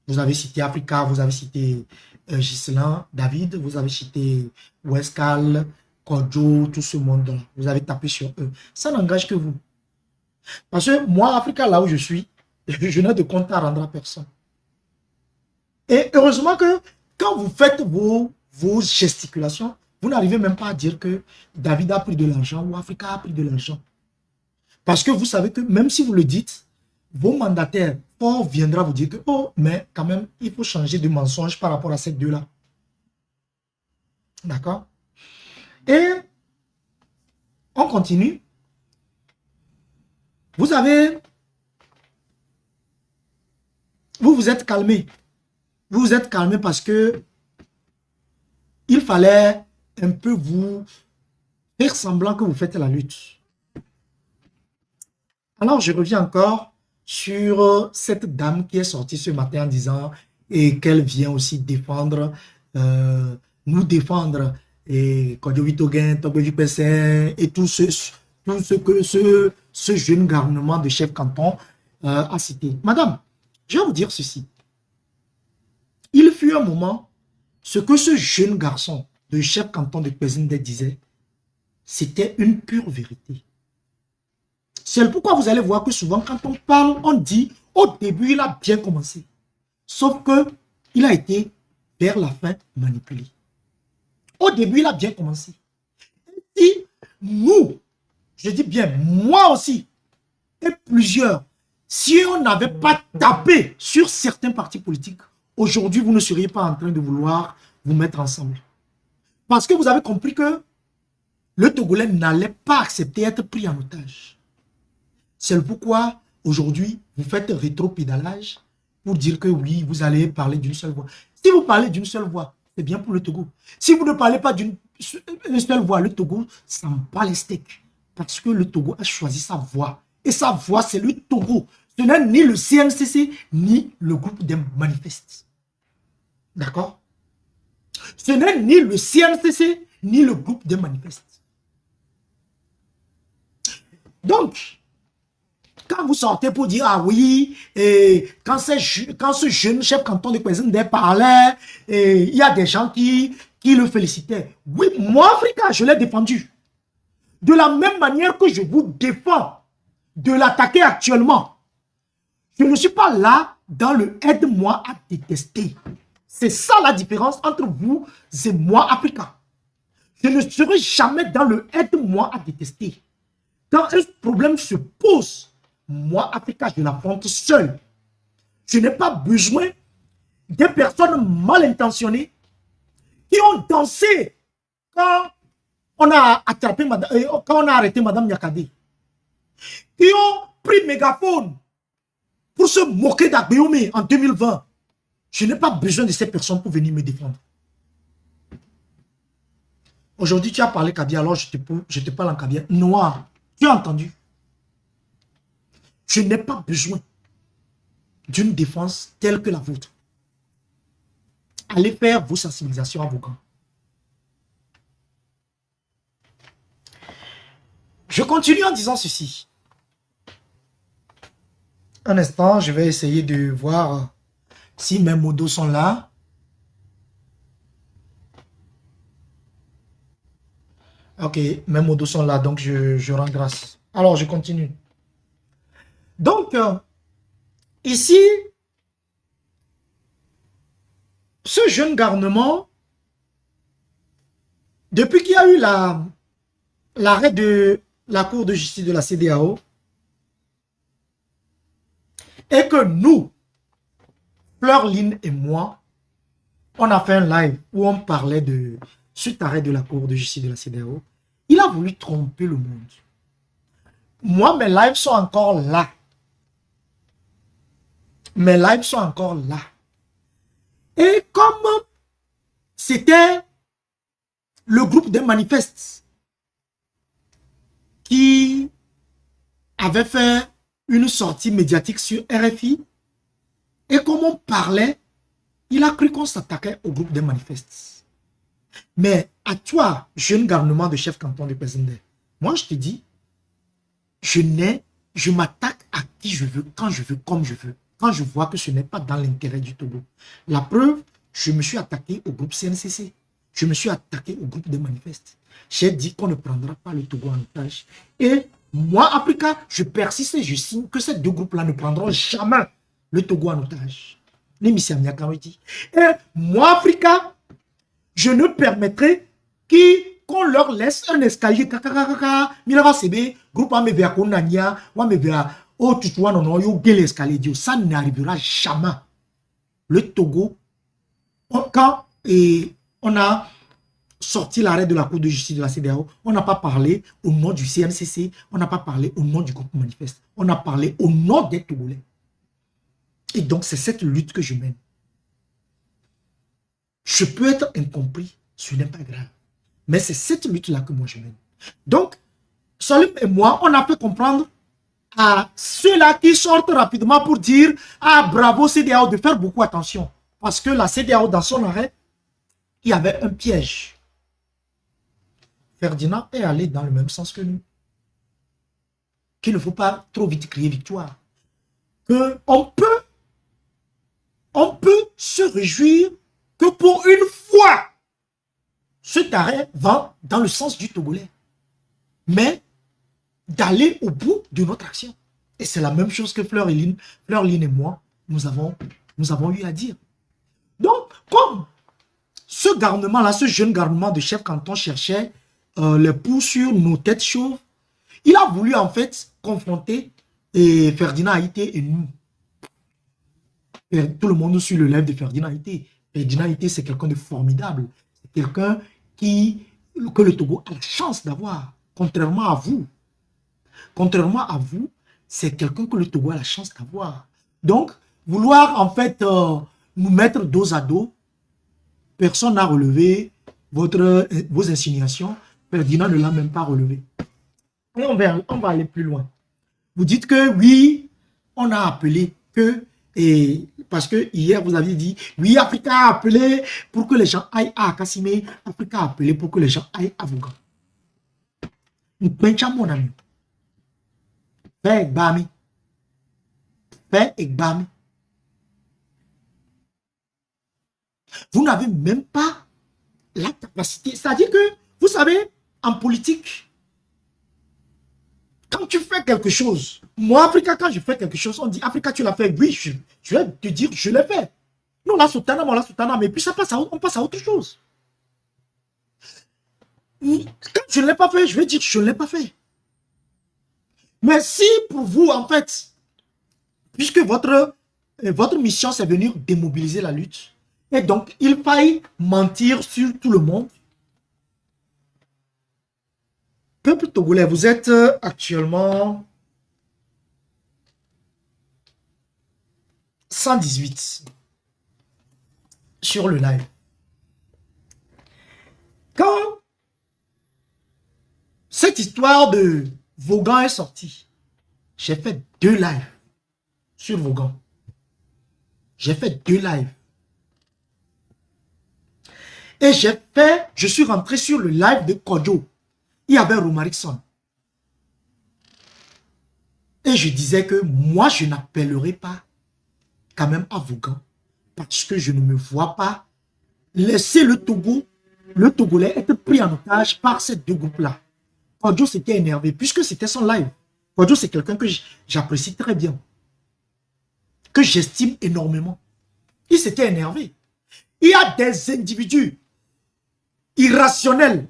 B: Vous avez cité Africa, vous avez cité Ghislain, David, vous avez cité Wescal, Kodjo, tout ce monde-là. Vous avez tapé sur eux. Ça n'engage que vous. Parce que moi, Africa, là où je suis, je n'ai de compte à rendre à personne. Et heureusement que quand vous faites vos gesticulations, vous n'arrivez même pas à dire que David a pris de l'argent ou Africa a pris de l'argent. Parce que vous savez que même si vous le dites, vos mandataires viendra vous dire que, oh, mais quand même, il faut changer de mensonge par rapport à ces deux-là. D'accord? Et on continue. Vous vous êtes calmé. Vous vous êtes calmé parce que il fallait un peu vous faire semblant que vous faites la lutte. Alors, je reviens encore sur cette dame qui est sortie ce matin en disant et qu'elle vient aussi défendre, nous défendre, et et tout ce que ce jeune gouvernement de chef canton a cité. Madame, je vais vous dire ceci. Il fut un moment, ce que ce jeune garçon de chef canton de Pézinde disait, c'était une pure vérité. C'est pourquoi vous allez voir que souvent, quand on parle, on dit, au début, il a bien commencé. Sauf que il a été, vers la fin, manipulé. Au début, il a bien commencé. Si nous, je dis bien, moi aussi, et plusieurs, si on n'avait pas tapé sur certains partis politiques, aujourd'hui, vous ne seriez pas en train de vouloir vous mettre ensemble. Parce que vous avez compris que le Togolais n'allait pas accepter d'être pris en otage. C'est pourquoi, aujourd'hui, vous faites rétro-pédalage pour dire que oui, vous allez parler d'une seule voix. Si vous parlez d'une seule voix, c'est bien pour le Togo. Si vous ne parlez pas d'une seule voix, le Togo, ça me bat les steaks. Parce que le Togo a choisi sa voix. Et sa voix, c'est le Togo. Ce n'est ni le CNCC, ni le groupe des manifestes. D'accord? Ce n'est ni le CNCC, ni le groupe des manifestes. Donc, quand vous sortez pour dire, ah oui, et quand ce jeune chef canton de Pézinde parlait, et il y a des gens qui le félicitaient. Oui, moi, Africa, je l'ai défendu. De la même manière que je vous défends de l'attaquer actuellement. Je ne suis pas là dans le aide-moi à détester. C'est ça la différence entre vous et moi, Africa. Je ne serai jamais dans le aide-moi à détester. Quand un problème se pose, moi, Africa, je l'affronte seul. Je n'ai pas besoin des personnes mal intentionnées qui ont dansé quand on a attrapé quand on a arrêté Madame Yakadé, qui ont pris mégaphone pour se moquer d'Agbéomé en 2020. Je n'ai pas besoin de ces personnes pour venir me défendre. Aujourd'hui, tu as parlé Kabia, alors je te parle en Kabia. Noir, tu as entendu? Je n'ai pas besoin d'une défense telle que la vôtre. Allez faire vos sensibilisations à vos grands. Je continue en disant ceci. Un instant, je vais essayer de voir si mes modos sont là. Ok, mes modos sont là, donc je rends grâce. Alors, je continue. Donc, ici, ce jeune garnement, depuis qu'il y a eu l'arrêt de la Cour de justice de la CEDEAO, et que nous, Fleurline et moi, on a fait un live où on parlait de cet arrêt de la Cour de justice de la CEDEAO, il a voulu tromper le monde. Moi, mes lives sont encore là. Mes lives sont encore là. Et comme c'était le groupe des manifestes qui avait fait une sortie médiatique sur RFI. Et comme on parlait, il a cru qu'on s'attaquait au groupe des manifestes. Mais à toi, jeune garnement de chef canton de Pesende, moi je te dis, je m'attaque à qui je veux, quand je veux, comme je veux. Quand je vois que ce n'est pas dans l'intérêt du Togo. La preuve, je me suis attaqué au groupe CNCC. Je me suis attaqué au groupe des manifestes. J'ai dit qu'on ne prendra pas le Togo en otage. Et moi, Africa, je persiste et je signe que ces deux groupes-là ne prendront jamais le Togo en otage. Et moi, Africa, je ne permettrai qu'on leur laisse un escalier. Ça n'arrivera jamais. Le Togo, quand on a sorti l'arrêt de la Cour de justice de la CEDEAO, on n'a pas parlé au nom du CNCC, on n'a pas parlé au nom du groupe manifeste, on a parlé au nom des Togolais. Et donc, c'est cette lutte que je mène. Je peux être incompris, ce n'est pas grave. Mais c'est cette lutte-là que moi je mène. Donc, Salim et moi, on a fait comprendre à ceux-là qui sortent rapidement pour dire « Ah, bravo CEDEAO » de faire beaucoup attention. Parce que la CEDEAO, dans son arrêt, il y avait un piège. Ferdinand est allé dans le même sens que nous. Qu'il ne faut pas trop vite crier victoire. On peut se réjouir que pour une fois, cet arrêt va dans le sens du Togolais. Mais d'aller au bout de notre action. Et c'est la même chose que Fleurline et moi, nous avons eu à dire. Donc, comme ce garnement-là, ce jeune garnement de chef canton cherchait les poux sur nos têtes chauves, il a voulu en fait confronter Ferdinand Haïté et nous. Et tout le monde suit le live de Ferdinand Haïté. Ferdinand Haïté, c'est quelqu'un de formidable. C'est quelqu'un que le Togo a la chance d'avoir, contrairement à vous. Contrairement à vous, c'est quelqu'un que le Togo a la chance d'avoir. Donc, vouloir en fait nous mettre dos à dos, personne n'a relevé vos insinuations. Ferdinand ne l'a même pas relevé. Et on va aller plus loin. Vous dites que oui, on a appelé que, parce que hier vous aviez dit, oui, Africa a appelé pour que les gens aillent à Kassimé, Africa a appelé pour que les gens aillent à Vougan. Mon ami. Fais Egbami. Fais Egbami. Vous n'avez même pas la capacité. C'est-à-dire que, vous savez, en politique, quand tu fais quelque chose, moi, Africa, quand je fais quelque chose, on dit, Africa, tu l'as fait. Oui, je vais te dire, je l'ai fait. Non, la soutana, mais puis on passe à autre chose. Quand je ne l'ai pas fait, je vais dire, je ne l'ai pas fait. Mais si pour vous, en fait, puisque votre mission, c'est venir démobiliser la lutte, et donc il faille mentir sur tout le monde, peuple togolais, vous êtes actuellement 118 sur le live. Quand cette histoire de Vaugan est sortie, j'ai fait 2 lives sur Vaugan. J'ai fait 2 lives. Et je suis rentré sur le live de Kodjo. Il y avait Romarikson. Et je disais que moi, je n'appellerai pas quand même à Vaugan. Parce que je ne me vois pas laisser le Togolais être pris en otage par ces 2 groupes-là. Kodjo s'était énervé, puisque c'était son live. Kodjo, c'est quelqu'un que j'apprécie très bien. Que j'estime énormément. Il s'était énervé. Il y a des individus irrationnels.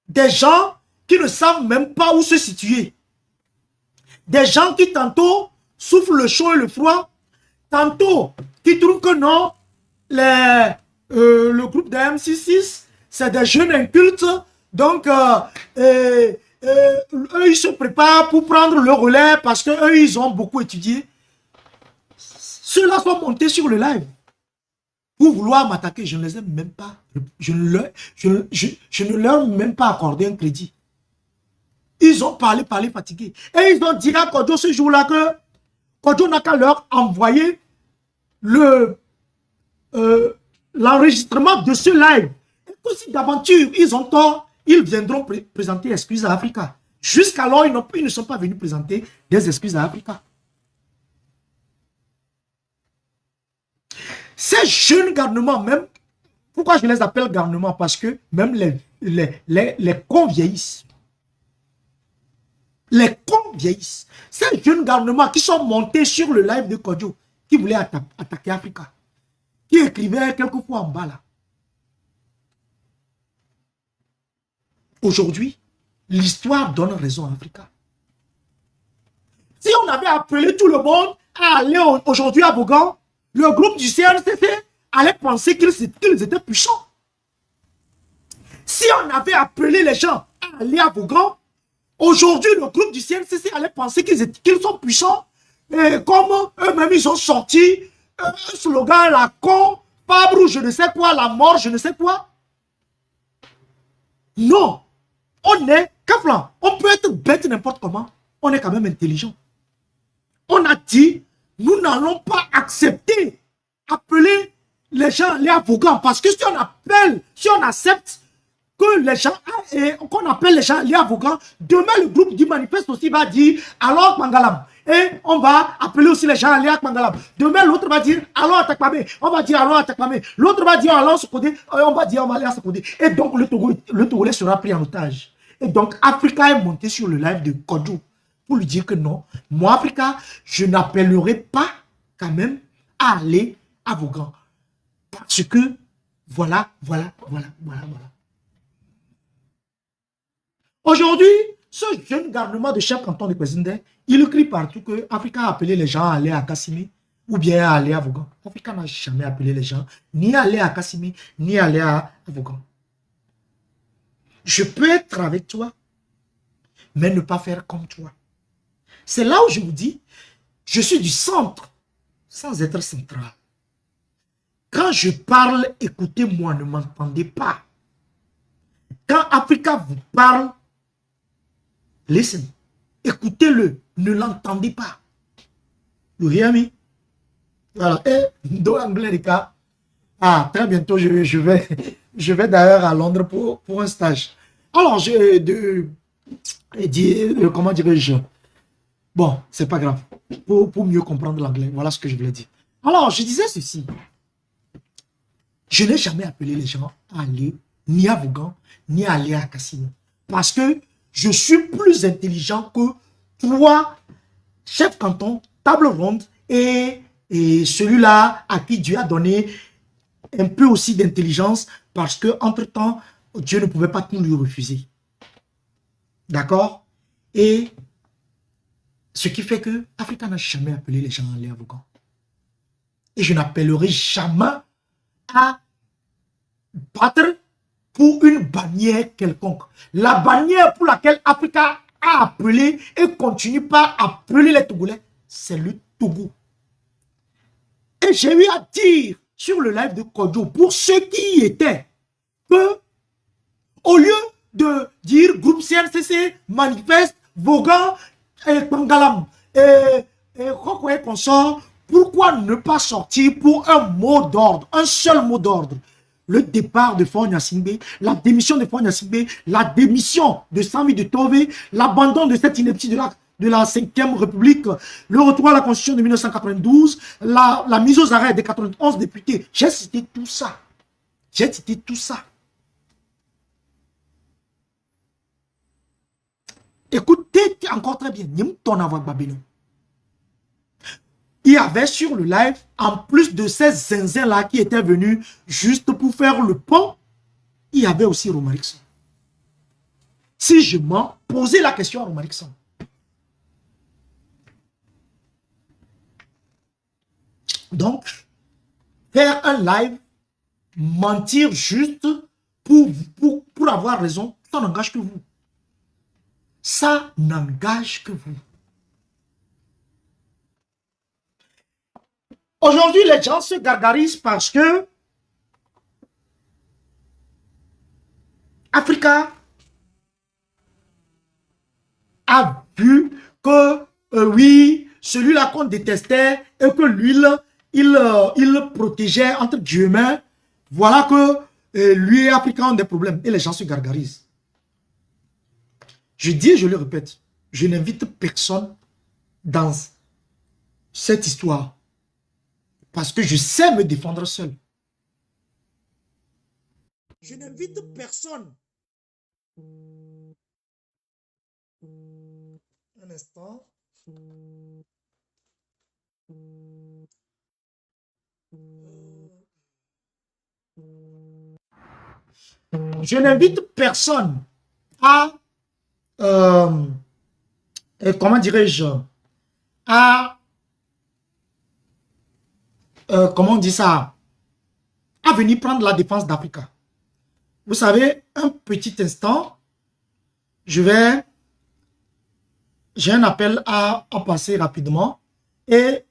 B: Des gens qui ne savent même pas où se situer. Des gens qui tantôt souffrent le chaud et le froid. Tantôt qui trouvent que non, le groupe de M66, c'est des jeunes incultes. Donc, eux, ils se préparent pour prendre le relais parce qu'eux, ils ont beaucoup étudié. Ceux-là sont montés sur le live pour vouloir m'attaquer. Je ne les aime même pas. Je ne leur ai même pas accordé un crédit. Ils ont parlé fatigué. Et ils ont dit à Kodjo ce jour-là que Kodjo n'a qu'à leur envoyer l'enregistrement de ce live. Et que si d'aventure ils ont tort, ils viendront présenter excuses à Africa. Jusqu'alors, ils ne sont pas venus présenter des excuses à Africa. Ces jeunes garnements, même, pourquoi je les appelle garnements? Parce que même les cons vieillissent. Les cons vieillissent. Ces jeunes garnements qui sont montés sur le live de Kodjo, qui voulaient attaquer Africa, qui écrivaient quelquefois en bas là. Aujourd'hui, l'histoire donne raison à Africa. Si on avait appelé tout le monde à aller aujourd'hui à Vaughan, le groupe du CNCC allait penser qu'ils étaient puissants. Si on avait appelé les gens à aller à Vaughan, aujourd'hui, le groupe du CNCC allait penser qu'ils sont puissants. Et comme eux-mêmes, ils ont sorti un slogan, la con, Fabre, je ne sais quoi, la mort, je ne sais quoi. Non. On est, Kaflan, on peut être bête n'importe comment. On est quand même intelligent. On a dit, nous n'allons pas accepter, appeler les gens les avocats. Parce que si on accepte que les gens, qu'on appelle les gens les avocats, demain le groupe du manifeste aussi va dire, alors Mangalam. Et on va appeler aussi les gens à Mangalam. Demain l'autre va dire, alors Atakpame. On va dire, alors Atakpame. L'autre va dire, alors Sokodé. On va dire, on va aller à Sokodé. Et donc le Togolais sera pris en otage. Et donc Africa est monté sur le live de Kodjo pour lui dire que non, moi Africa, je n'appellerai pas quand même à aller à Vaughan. Parce que voilà. Aujourd'hui, ce jeune garnement de chef canton de Kwezinde, il crie partout que Africa a appelé les gens à aller à Kassimi ou bien à aller à Vaughan. Africa n'a jamais appelé les gens ni à aller à Kassimi ni à aller à Vaughan. Je peux être avec toi, mais ne pas faire comme toi. C'est là où je vous dis, je suis du centre, sans être central. Quand je parle, écoutez-moi, ne m'entendez pas. Quand Africa vous parle, listen, écoutez-le, ne l'entendez pas. You hear me? Voilà. Et dans l'anglais, les cas, très bientôt, je vais d'ailleurs à Londres pour un stage. Alors, comment dirais-je? Bon, c'est pas grave. Pour mieux comprendre l'anglais, voilà ce que je voulais dire. Alors, je disais ceci. Je n'ai jamais appelé les gens à aller ni à Vaughan, ni à aller à Kassimi. Parce que je suis plus intelligent que toi, chef canton, table ronde, et celui-là à qui Dieu a donné un peu aussi d'intelligence, parce que entre-temps, Dieu ne pouvait pas tout lui refuser. D'accord? Et ce qui fait que Africa n'a jamais appelé les gens à aller à Vaughan. Et je n'appellerai jamais à battre pour une bannière quelconque. La bannière pour laquelle Africa a appelé et continue pas à appeler les Togolais, c'est le Togo. Et j'ai eu à dire sur le live de Kodjo, pour ceux qui y étaient, que au lieu de dire groupe CNCC, manifeste, Vaughan, et Pangalam, et consort, pourquoi ne pas sortir pour un mot d'ordre, un seul mot d'ordre? Le départ de Faure Gnassingbé, la démission de Faure Gnassingbé, la démission de Sami de Tové, l'abandon de cette ineptie de la 5e République, le retour à la Constitution de 1992, la mise aux arrêts des 91 députés. J'ai cité tout ça. J'ai cité tout ça. Écoutez encore très bien. Il y avait sur le live, en plus de ces zinzins-là qui étaient venus juste pour faire le pont, il y avait aussi Romarixon. Si je m'en posais la question à Romarixon, donc, faire un live, mentir juste pour avoir raison, ça n'engage que vous. Ça n'engage que vous. Aujourd'hui, les gens se gargarisent parce que Africa a vu que, oui, celui-là qu'on détestait et que l'huile, il protégeait, entre guillemets, voilà que lui et Africain ont des problèmes. Et les gens se gargarisent. Je dis et je le répète, je n'invite personne dans cette histoire. Parce que je sais me défendre seul. Je n'invite personne. Un instant. Je n'invite personne à, comment dirais-je, à, comment on dit ça, à venir prendre la défense d'Africa. Vous savez, un petit instant, j'ai un appel à passer rapidement et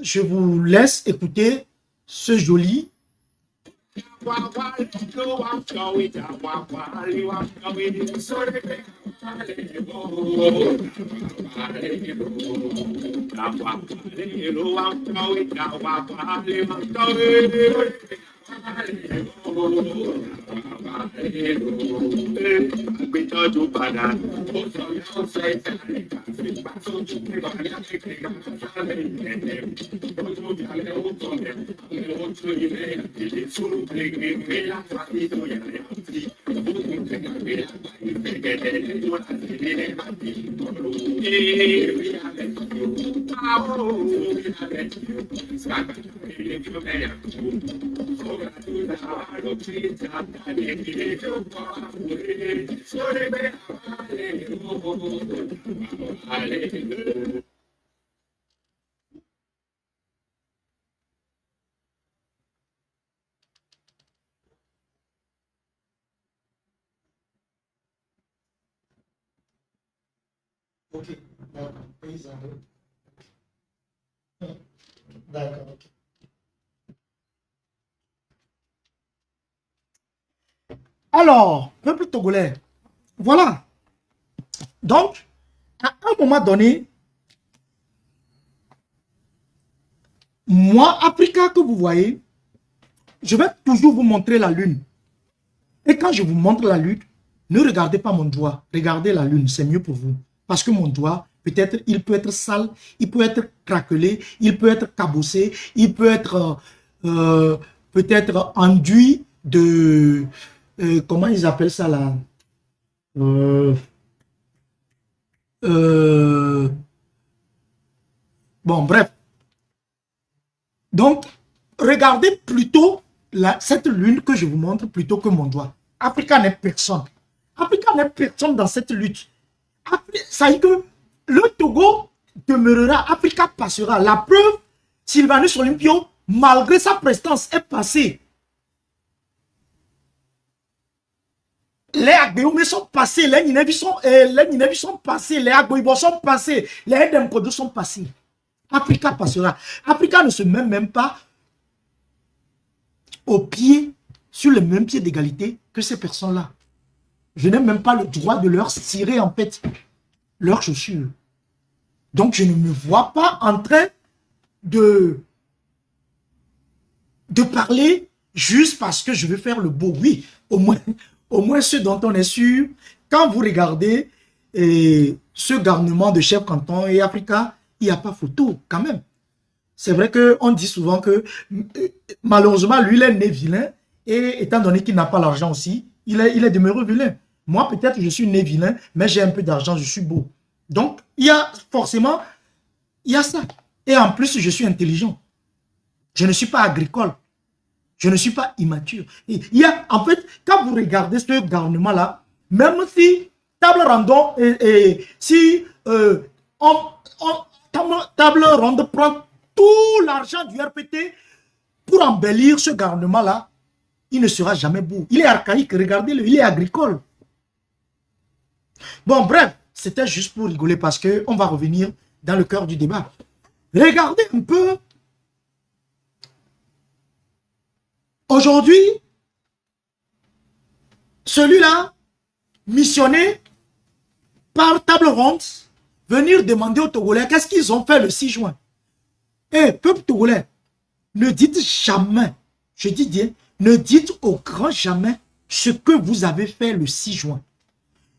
B: je vous laisse écouter ce joli. Ok, d'accord, ok. Alors, peuple togolais, voilà. Donc, à un moment donné, moi, Africa que vous voyez, je vais toujours vous montrer la lune. Et quand je vous montre la lune, ne regardez pas mon doigt, regardez la lune, c'est mieux pour vous. Parce que mon doigt, peut-être, il peut être sale, il peut être craquelé, il peut être cabossé, il peut être peut-être enduit de... comment ils appellent ça là? Bon, bref. Donc, regardez plutôt cette lune que je vous montre plutôt que mon doigt. Africa n'est personne. Africa n'est personne dans cette lutte. Ça dit que le Togo demeurera, Africa passera. La preuve, Sylvanus Olympio, malgré sa prestance, est passé. Les Agbeoumé sont passés, les Ninevi sont passés, les Agboibo sont passés, les Edem Kodo sont passés. Africa passera. Africa ne se met même pas au pied, sur le même pied d'égalité que ces personnes-là. Je n'ai même pas le droit de leur cirer en fait leurs chaussures. Donc je ne me vois pas en train de parler juste parce que je veux faire le beau. Oui, au moins ce dont on est sûr, quand vous regardez ce garnement de chef canton et Africa, il n'y a pas photo quand même. C'est vrai qu'on dit souvent que malheureusement, lui, il est né vilain et étant donné qu'il n'a pas l'argent aussi, il est demeuré vilain. Moi, peut-être, je suis né vilain, mais j'ai un peu d'argent, je suis beau. Donc, il y a forcément, il y a ça. Et en plus, je suis intelligent. Je ne suis pas agricole. Je ne suis pas immature. Il y a, en fait, quand vous regardez ce garnement-là, même si table random, si table ronde prend tout l'argent du RPT pour embellir ce garnement-là, il ne sera jamais beau. Il est archaïque, regardez-le, il est agricole. Bon, bref, c'était juste pour rigoler parce qu'on va revenir dans le cœur du débat. Regardez un peu. Aujourd'hui, celui-là, missionné par table ronde, venir demander aux Togolais qu'est-ce qu'ils ont fait le 6 juin. Eh, peuple togolais, ne dites jamais, je dis bien, ne dites au grand jamais ce que vous avez fait le 6 juin.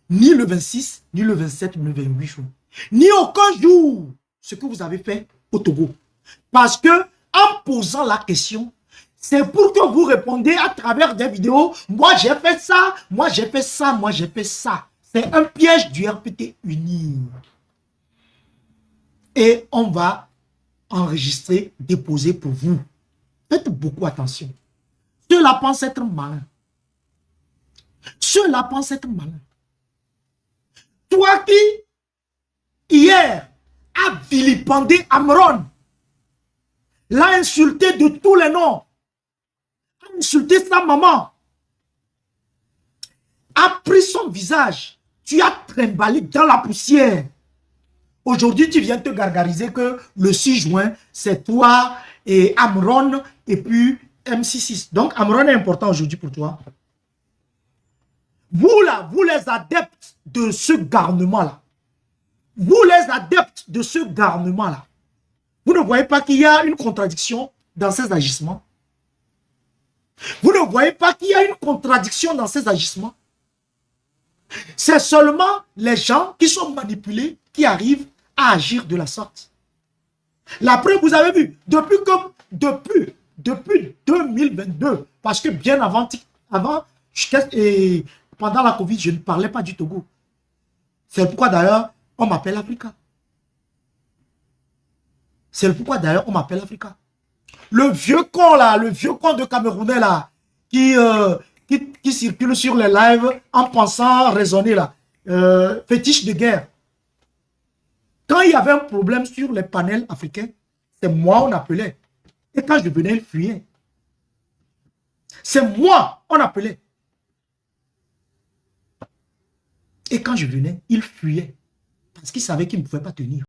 B: Ni le 26, ni le 27, ni le 28 juin. Ni aucun jour ce que vous avez fait au Togo. Parce que en posant la question, c'est pour que vous répondez à travers des vidéos. Moi, j'ai fait ça, moi, j'ai fait ça, moi, j'ai fait ça. C'est un piège du RPT uni. Et on va enregistrer, déposer pour vous. Faites beaucoup attention. Ceux-là pensent être malins. Ceux-là pensent être malins. Toi qui, hier, a vilipendé Amron, l'a insulté de tous les noms, a insulté sa maman, a pris son visage, tu as trimballé dans la poussière. Aujourd'hui, tu viens te gargariser que le 6 juin, c'est toi et Amron et puis MC6. Donc, Amron est important aujourd'hui pour toi. Vous là, vous les adeptes de ce garnement-là, vous les adeptes de ce garnement-là, vous ne voyez pas qu'il y a une contradiction dans ces agissements? Vous ne voyez pas qu'il y a une contradiction dans ces agissements? C'est seulement les gens qui sont manipulés qui arrivent à agir de la sorte. La preuve, vous avez vu, depuis 2022, parce que bien avant pendant la Covid, je ne parlais pas du Togo. C'est pourquoi d'ailleurs, on m'appelle Africa. C'est pourquoi d'ailleurs, on m'appelle Africa. Le vieux con là, le vieux con de Camerounais là, qui circule sur les lives en pensant raisonner là, fétiche de guerre. Quand il y avait un problème sur les panels africains, c'est moi on appelait. Et quand je venais, il fuyait. C'est moi on appelait. Et quand je venais, il fuyait. Parce qu'il savait qu'il ne pouvait pas tenir.